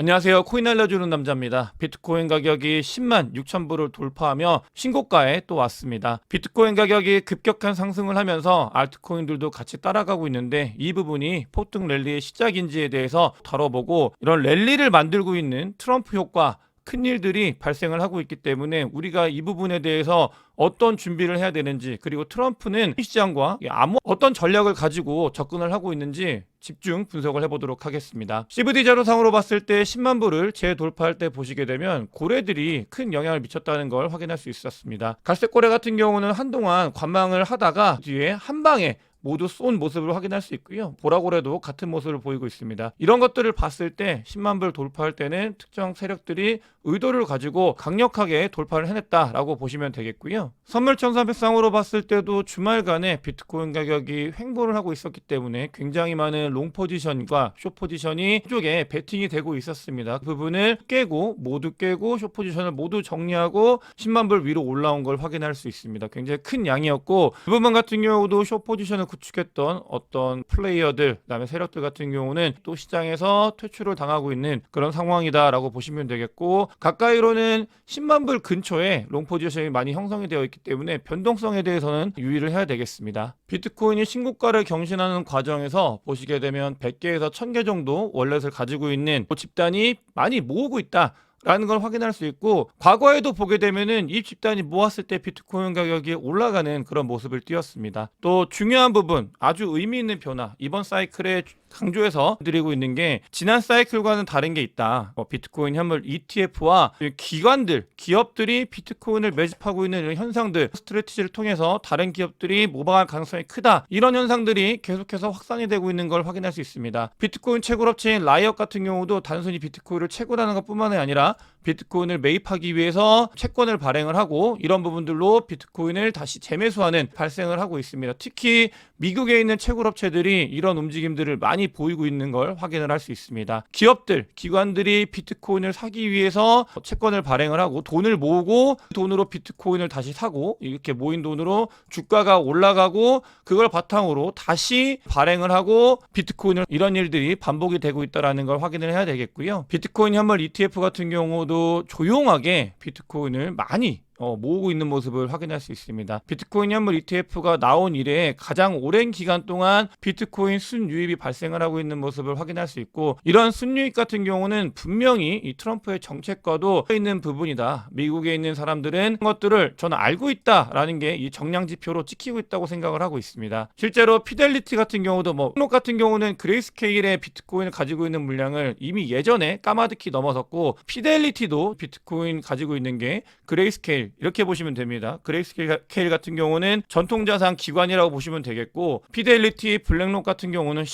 안녕하세요. 코인 알려주는 남자입니다. 비트코인 가격이 10만 6천 불을 돌파하며 신고가에 또 왔습니다. 비트코인 가격이 급격한 상승을 하면서 알트코인들도 같이 따라가고 있는데 이 부분이 폭등 랠리의 시작인지에 대해서 다뤄보고, 이런 랠리를 만들고 있는 트럼프 효과, 큰 일들이 발생을 하고 있기 때문에 우리가 이 부분에 대해서 어떤 준비를 해야 되는지, 그리고 트럼프는 시장과 어떤 전략을 가지고 접근을 하고 있는지 집중 분석을 해보도록 하겠습니다. CVD 자료상으로 봤을 때 10만 불을 재돌파할 때 보시게 되면 고래들이 큰 영향을 미쳤다는 걸 확인할 수 있었습니다. 갈색고래 같은 경우는 한동안 관망을 하다가 뒤에 한 방에 모두 쏜 모습을 확인할 수 있고요. 보라고래도 같은 모습을 보이고 있습니다. 이런 것들을 봤을 때 10만 불 돌파할 때는 특정 세력들이 의도를 가지고 강력하게 돌파를 해냈다라고 보시면 되겠고요. 선물청산표상으로 봤을 때도 주말간에 비트코인 가격이 횡보를 하고 있었기 때문에 굉장히 많은 롱 포지션과 숏 포지션이 이쪽에 베팅이 되고 있었습니다. 그 부분을 모두 깨고 숏 포지션을 모두 정리하고 10만 불 위로 올라온 걸 확인할 수 있습니다. 굉장히 큰 양이었고, 그 부분 같은 경우도 숏 포지션을 구축했던 어떤 플레이어들, 그다음에 세력들 같은 경우는 또 시장에서 퇴출을 당하고 있는 그런 상황이다라고 보시면 되겠고, 가까이로는 10만 불 근처에 롱 포지션이 많이 형성이 되어 있기 때문에 변동성에 대해서는 유의를 해야 되겠습니다. 비트코인이 신고가를 경신하는 과정에서 보시게 되면 100개에서 1000개 정도 월렛을 가지고 있는 집단이 많이 모으고 있다 라는 걸 확인할 수 있고, 과거에도 보게 되면은 이 집단이 모았을 때 비트코인 가격이 올라가는 그런 모습을 띄었습니다. 또 중요한 부분, 아주 의미 있는 변화, 이번 사이클에 강조해서 드리고 있는 게 지난 사이클과는 다른 게 있다. 비트코인 현물 ETF와 기관들, 기업들이 비트코인을 매집하고 있는 이런 현상들, 스트래티지를 통해서 다른 기업들이 모방할 가능성이 크다. 이런 현상들이 계속해서 확산이 되고 있는 걸 확인할 수 있습니다. 비트코인 채굴업체인 라이엇 같은 경우도 단순히 비트코인을 채굴하는 것뿐만이 아니라 비트코인을 매입하기 위해서 채권을 발행을 하고, 이런 부분들로 비트코인을 다시 재매수하는 발생을 하고 있습니다. 특히 미국에 있는 채굴업체들이 이런 움직임들을 많이 보이고 있는 걸 확인을 할 수 있습니다. 기업들, 기관들이 비트코인을 사기 위해서 채권을 발행을 하고 돈을 모으고, 그 돈으로 비트코인을 다시 사고, 이렇게 모인 돈으로 주가가 올라가고, 그걸 바탕으로 다시 발행을 하고 비트코인을, 이런 일들이 반복이 되고 있다는 걸 확인을 해야 되겠고요. 비트코인 현물 ETF 같은 경우도 조용하게 비트코인을 많이 모으고 있는 모습을 확인할 수 있습니다. 비트코인 현물 ETF가 나온 이래 가장 오랜 기간 동안 비트코인 순유입이 발생을 하고 있는 모습을 확인할 수 있고, 이런 순유입 같은 경우는 분명히 이 트럼프의 정책과도 있는 부분이다. 미국에 있는 사람들은 것들을 저는 알고 있다라는 게 이 정량 지표로 찍히고 있다고 생각을 하고 있습니다. 실제로 피델리티 같은 경우도 록 같은 경우는 그레이스케일의 비트코인을 가지고 있는 물량을 이미 예전에 까마득히 넘어섰고, 피델리티도 비트코인 가지고 있는 게 그레이스케일, 이렇게 보시면 됩니다. 그레이스케일 같은 경우는 전통자산 기관이라고 보시면 되겠고, 피델리티, 블랙록 같은 경우는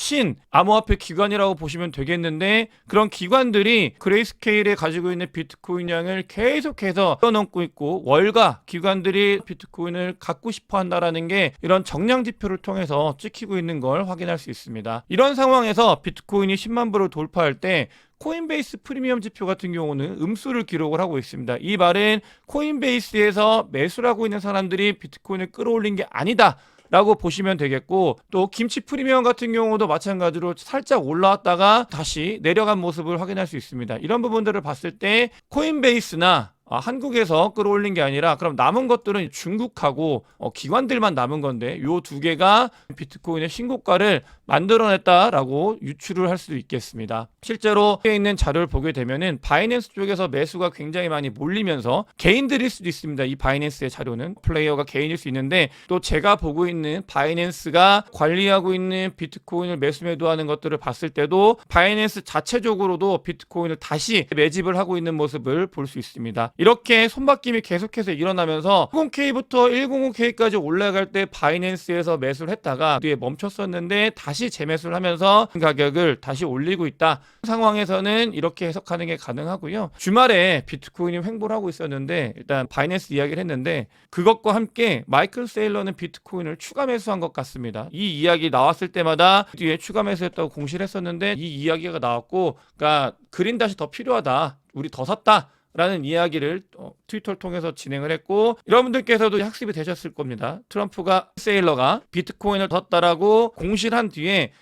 암호화폐 기관이라고 보시면 되겠는데, 그런 기관들이 그레이스케일에 가지고 있는 비트코인 양을 계속해서 넘고 있고, 월가 기관들이 비트코인을 갖고 싶어 한다라는 게 이런 정량 지표를 통해서 찍히고 있는 걸 확인할 수 있습니다. 이런 상황에서 비트코인이 10만 불을 돌파할 때 코인베이스 프리미엄 지표 같은 경우는 음수를 기록을 하고 있습니다. 이 말은 코인베이스에서 매수를 하고 있는 사람들이 비트코인을 끌어올린 게 아니다 라고 보시면 되겠고, 또 김치 프리미엄 같은 경우도 마찬가지로 살짝 올라왔다가 다시 내려간 모습을 확인할 수 있습니다. 이런 부분들을 봤을 때 코인베이스나 한국에서 끌어올린 게 아니라 그럼 남은 것들은 중국하고 기관들만 남은 건데, 요 두 개가 비트코인의 신고가를 만들어냈다라고 유추를 할 수도 있겠습니다. 실제로 여기에 있는 자료를 보게 되면은 바이낸스 쪽에서 매수가 굉장히 많이 몰리면서 개인들일 수도 있습니다. 이 바이낸스의 자료는 플레이어가 개인일 수 있는데, 또 제가 보고 있는 바이낸스가 관리하고 있는 비트코인을 매수 매도하는 것들을 봤을 때도 바이낸스 자체적으로도 비트코인을 다시 매집을 하고 있는 모습을 볼 수 있습니다. 이렇게 손바뀜이 계속해서 일어나면서 10K부터 105K까지 올라갈 때 바이낸스에서 매수를 했다가 뒤에 멈췄었는데 다시 재매수를 하면서 가격을 다시 올리고 있다. 상황에서는 이렇게 해석하는 게 가능하고요. 주말에 비트코인이 횡보를 하고 있었는데, 일단 바이낸스 이야기를 했는데, 그것과 함께 마이클 세일러는 비트코인을 추가 매수한 것 같습니다. 이 이야기 나왔을 때마다 뒤에 추가 매수했다고 공시를 했었는데, 이 이야기가 나왔고, 그러니까 그린닷이 더 필요하다, 우리 더 샀다 라는 이야기를 트위터를 통해서 진행을 했고, 여러분들께서도 학습이 되셨을 겁니다. 트럼프가 세일러가 비트코인을 뒀다라고 공시를 한 뒤에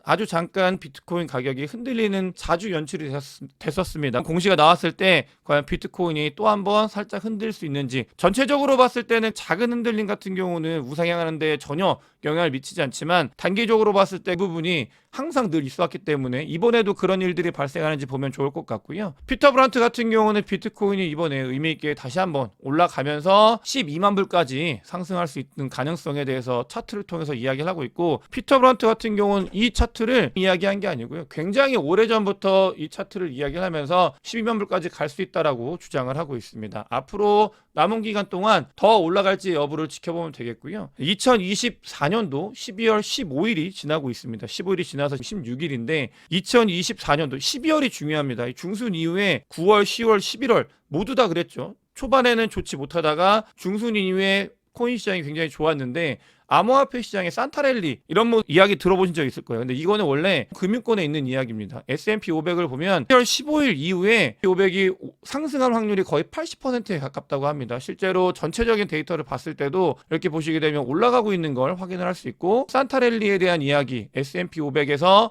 아주 잠깐 비트코인 가격이 흔들리는 자주 연출이 됐었습니다. 공시가 나왔을 때 과연 비트코인이 또 한번 살짝 흔들 수 있는지, 전체적으로 봤을 때는 작은 흔들림 같은 경우는 우상향하는 데 전혀 영향을 미치지 않지만 단기적으로 봤을 때 그 부분이 항상 늘 있어왔기 때문에 이번에도 그런 일들이 발생하는지 보면 좋을 것 같고요. 피터 브란트 같은 경우는 비트코인이 이번에 의미 있게 다시 한번 올라가면서 12만 불까지 상승할 수 있는 가능성에 대해서 차트를 통해서 이야기를 하고 있고, 피터 브란트 같은 경우는 이 차트를 이야기한 게 아니고요, 굉장히 오래전부터 이 차트를 이야기를 하면서 12만 불까지 갈 수 있다라고 주장을 하고 있습니다. 앞으로 남은 기간 동안 더 올라갈지 여부를 지켜보면 되겠고요. 2024년도 12월 15일이 지나고 있습니다. 15일이 지나서 16일인데 2024년도 12월이 중요합니다. 중순 이후에 9월, 10월, 11월 모두 다 그랬죠. 초반에는 좋지 못하다가 중순 이후에 코인 시장이 굉장히 좋았는데 암호화폐 시장의 산타랠리 이런 이야기 들어보신 적 있을 거예요. 근데 이거는 원래 금융권에 있는 이야기입니다. S&P 500을 보면 10월 15일 이후에 500이 상승할 확률이 거의 80%에 가깝다고 합니다. 실제로 전체적인 데이터를 봤을 때도 이렇게 보시게 되면 올라가고 있는 걸 확인을 할 수 있고, 산타랠리에 대한 이야기, S&P 500에서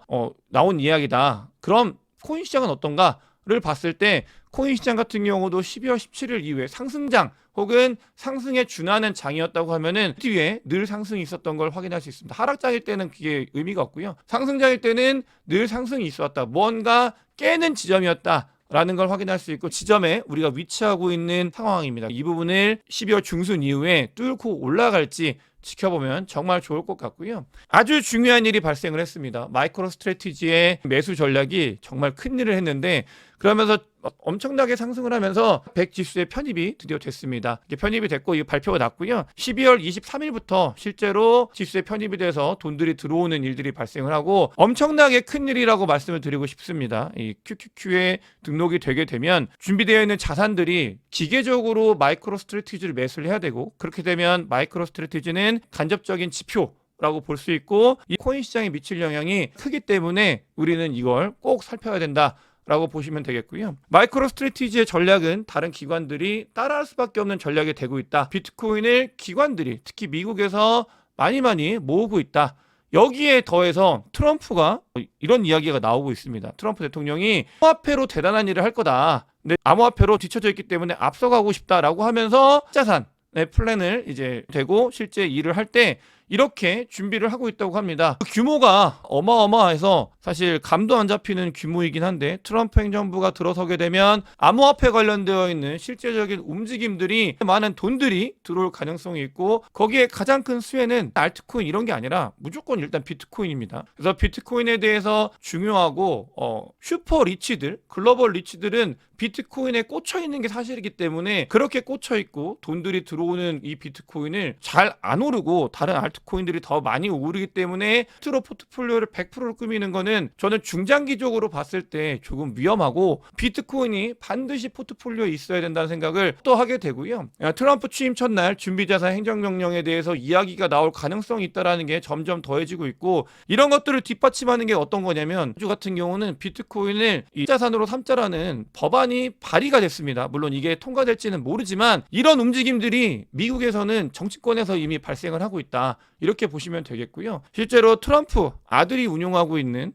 나온 이야기다. 그럼 코인 시장은 어떤가를 봤을 때 코인 시장 같은 경우도 12월 17일 이후에 상승장 혹은 상승에 준하는 장이었다고 하면은 뒤에 늘 상승이 있었던 걸 확인할 수 있습니다. 하락장일 때는 그게 의미가 없고요. 상승장일 때는 늘 상승이 있었다. 뭔가 깨는 지점이었다. 라는 걸 확인할 수 있고, 지점에 우리가 위치하고 있는 상황입니다. 이 부분을 12월 중순 이후에 뚫고 올라갈지 지켜보면 정말 좋을 것 같고요. 아주 중요한 일이 발생을 했습니다. 마이크로 스트래티지의 매수 전략이 정말 큰 일을 했는데, 그러면서 엄청나게 상승을 하면서 100 지수의 편입이 드디어 됐습니다. 이게 편입이 됐고 이 발표가 났고요. 12월 23일부터 실제로 지수의 편입이 돼서 돈들이 들어오는 일들이 발생을 하고, 엄청나게 큰 일이라고 말씀을 드리고 싶습니다. 이 QQQ에 등록이 되게 되면 준비되어 있는 자산들이 기계적으로 마이크로 스트래티지를 매수를 해야 되고, 그렇게 되면 마이크로 스트래티지는 간접적인 지표라고 볼 수 있고, 이 코인 시장에 미칠 영향이 크기 때문에 우리는 이걸 꼭 살펴야 된다 라고 보시면 되겠고요. 마이크로 스트래티지의 전략은 다른 기관들이 따라할 수밖에 없는 전략이 되고 있다. 비트코인을 기관들이 특히 미국에서 많이 모으고 있다. 여기에 더해서 트럼프가 이런 이야기가 나오고 있습니다. 트럼프 대통령이 암호화폐로 대단한 일을 할 거다. 근데 암호화폐로 뒤쳐져 있기 때문에 앞서가고 싶다라고 하면서 자산의 플랜을 이제 되고 실제 일을 할 때 이렇게 준비를 하고 있다고 합니다. 규모가 어마어마해서 사실 감도 안 잡히는 규모이긴 한데, 트럼프 행정부가 들어서게 되면 암호화폐 관련되어 있는 실제적인 움직임들이, 많은 돈들이 들어올 가능성이 있고, 거기에 가장 큰 수혜는 알트코인 이런 게 아니라 무조건 일단 비트코인입니다. 그래서 비트코인에 대해서 중요하고 슈퍼 리치들, 글로벌 리치들은 비트코인에 꽂혀 있는 게 사실이기 때문에 그렇게 꽂혀 있고 돈들이 들어오는 이 비트코인을 잘 안 오르고 다른 알트코인들이 더 많이 오르기 때문에 트로 포트폴리오를 100%를 꾸미는 거는 저는 중장기적으로 봤을 때 조금 위험하고, 비트코인이 반드시 포트폴리오에 있어야 된다는 생각을 또 하게 되고요. 트럼프 취임 첫날 준비자산 행정명령에 대해서 이야기가 나올 가능성이 있다는 게 점점 더해지고 있고, 이런 것들을 뒷받침하는 게 어떤 거냐면, 호주 같은 경우는 비트코인을 이 자산으로 삼자라는 법안이 발의가 됐습니다. 물론 이게 통과될지는 모르지만 이런 움직임들이 미국에서는 정치권에서 이미 발생을 하고 있다. 이렇게 보시면 되겠고요. 실제로 트럼프 아들이 운용하고 있는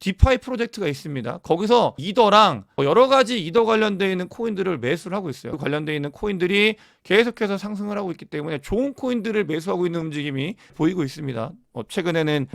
디파이 프로젝트가 있습니다. 거기서 이더랑 여러 가지 이더 관련되어 있는 코인들을 매수를 하고 있어요. 그 관련되어 있는 코인들이 계속해서 상승을 하고 있기 때문에 좋은 코인들을 매수하고 있는 움직임이 보이고 있습니다. 최근에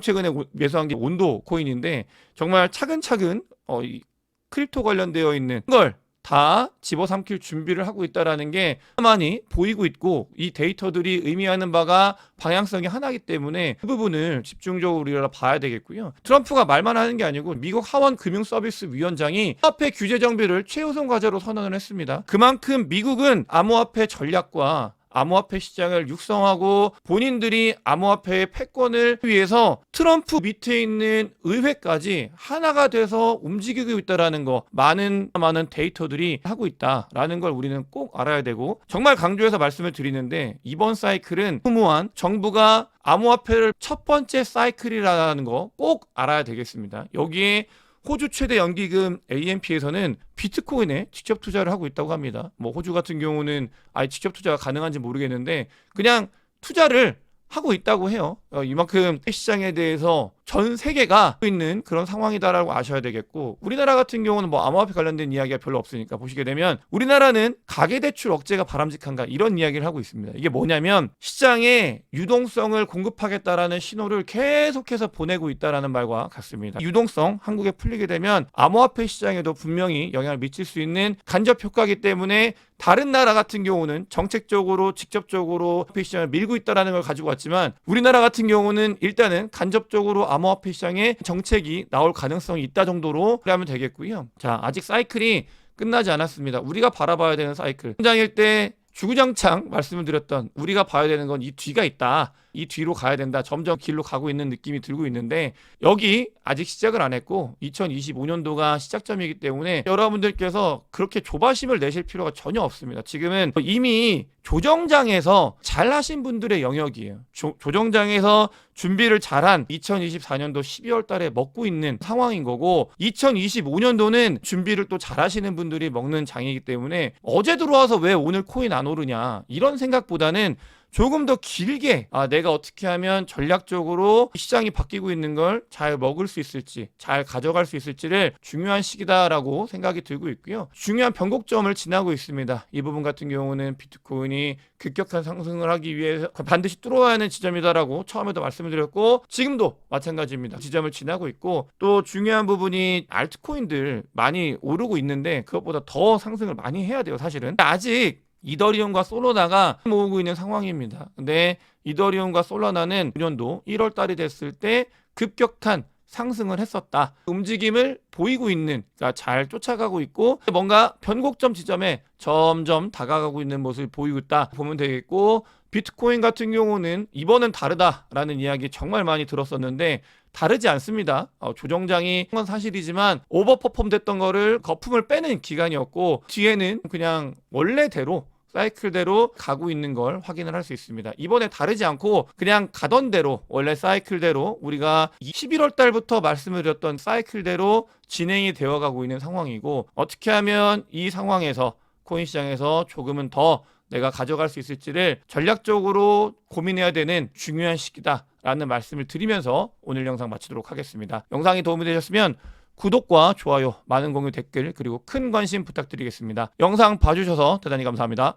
매수한 게 온도 코인인데, 정말 차근차근 이 크립토 관련되어 있는 걸 다 집어삼킬 준비를 하고 있다는 게 많이 보이고 있고, 이 데이터들이 의미하는 바가 방향성이 하나이기 때문에 그 부분을 집중적으로 우리가 봐야 되겠고요. 트럼프가 말만 하는 게 아니고 미국 하원 금융서비스위원장이 암호화폐 규제 정비를 최우선 과제로 선언을 했습니다. 그만큼 미국은 암호화폐 전략과 암호화폐 시장을 육성하고 본인들이 암호화폐의 패권을 위해서 트럼프 밑에 있는 의회까지 하나가 돼서 움직이고 있다라는 거, 많은 데이터들이 하고 있다라는 걸 우리는 꼭 알아야 되고, 정말 강조해서 말씀을 드리는데, 이번 사이클은 무모한 정부가 암호화폐를 첫 번째 사이클이라는 거 꼭 알아야 되겠습니다. 여기에 호주 최대 연기금 AMP에서는 비트코인에 직접 투자를 하고 있다고 합니다. 호주 같은 경우는 아예 직접 투자가 가능한지 모르겠는데 그냥 투자를 하고 있다고 해요. 이만큼 시장에 대해서 전 세계가 있는 그런 상황이다라고 아셔야 되겠고, 우리나라 같은 경우는 뭐 암호화폐 관련된 이야기가 별로 없으니까 보시게 되면 우리나라는 가계대출 억제가 바람직한가 이런 이야기를 하고 있습니다. 이게 뭐냐면 시장에 유동성을 공급하겠다라는 신호를 계속해서 보내고 있다라는 말과 같습니다. 유동성 한국에 풀리게 되면 암호화폐 시장에도 분명히 영향을 미칠 수 있는 간접 효과이기 때문에 다른 나라 같은 경우는 정책적으로 직접적으로 암호화폐 시장을 밀고 있다는 걸 가지고 왔지만, 우리나라 같은 경우는 일단은 간접적으로 암호화폐 시장에 정책이 나올 가능성이 있다 정도로 하면 되겠고요. 자, 아직 사이클이 끝나지 않았습니다. 우리가 바라봐야 되는 사이클. 현장일 때 주구장창 말씀을 드렸던 우리가 봐야 되는 건 이 뒤가 있다. 이 뒤로 가야 된다. 점점 길로 가고 있는 느낌이 들고 있는데, 여기 아직 시작을 안 했고 2025년도가 시작점이기 때문에 여러분들께서 그렇게 조바심을 내실 필요가 전혀 없습니다. 지금은 이미 조정장에서 잘하신 분들의 영역이에요. 조정장에서 준비를 잘한 2024년도 12월 달에 먹고 있는 상황인 거고, 2025년도는 준비를 또 잘하시는 분들이 먹는 장이기 때문에 어제 들어와서 왜 오늘 코인 안 오르냐 이런 생각보다는 조금 더 길게 내가 어떻게 하면 전략적으로 시장이 바뀌고 있는 걸 잘 먹을 수 있을지, 잘 가져갈 수 있을지를 중요한 시기다라고 생각이 들고 있고요. 중요한 변곡점을 지나고 있습니다. 이 부분 같은 경우는 비트코인이 급격한 상승을 하기 위해서 반드시 뚫어야 하는 지점이다라고 처음에도 말씀을 드렸고, 지금도 마찬가지입니다. 지점을 지나고 있고, 또 중요한 부분이 알트코인들 많이 오르고 있는데 그것보다 더 상승을 많이 해야 돼요. 사실은 아직 이더리움과 솔라나가 모으고 있는 상황입니다. 근데 이더리움과 솔라나는 내년도 1월 달이 됐을 때 급격한 상승을 했었다. 움직임을 보이고 있는, 그러니까 잘 쫓아가고 있고 뭔가 변곡점 지점에 점점 다가가고 있는 모습을 보이고 있다 보면 되겠고, 비트코인 같은 경우는 이번은 다르다라는 이야기 정말 많이 들었었는데 다르지 않습니다. 조정장이 건 사실이지만 오버퍼폼 됐던 거를 거품을 빼는 기간이었고, 뒤에는 그냥 원래대로 사이클대로 가고 있는 걸 확인을 할 수 있습니다. 이번에 다르지 않고 그냥 가던 대로, 원래 사이클대로 우리가 11월 달부터 말씀을 드렸던 사이클대로 진행이 되어 가고 있는 상황이고, 어떻게 하면 이 상황에서 코인 시장에서 조금은 더 내가 가져갈 수 있을지를 전략적으로 고민해야 되는 중요한 시기다라는 말씀을 드리면서 오늘 영상 마치도록 하겠습니다. 영상이 도움이 되셨으면 구독과 좋아요, 많은 공유, 댓글, 그리고 큰 관심 부탁드리겠습니다. 영상 봐주셔서 대단히 감사합니다.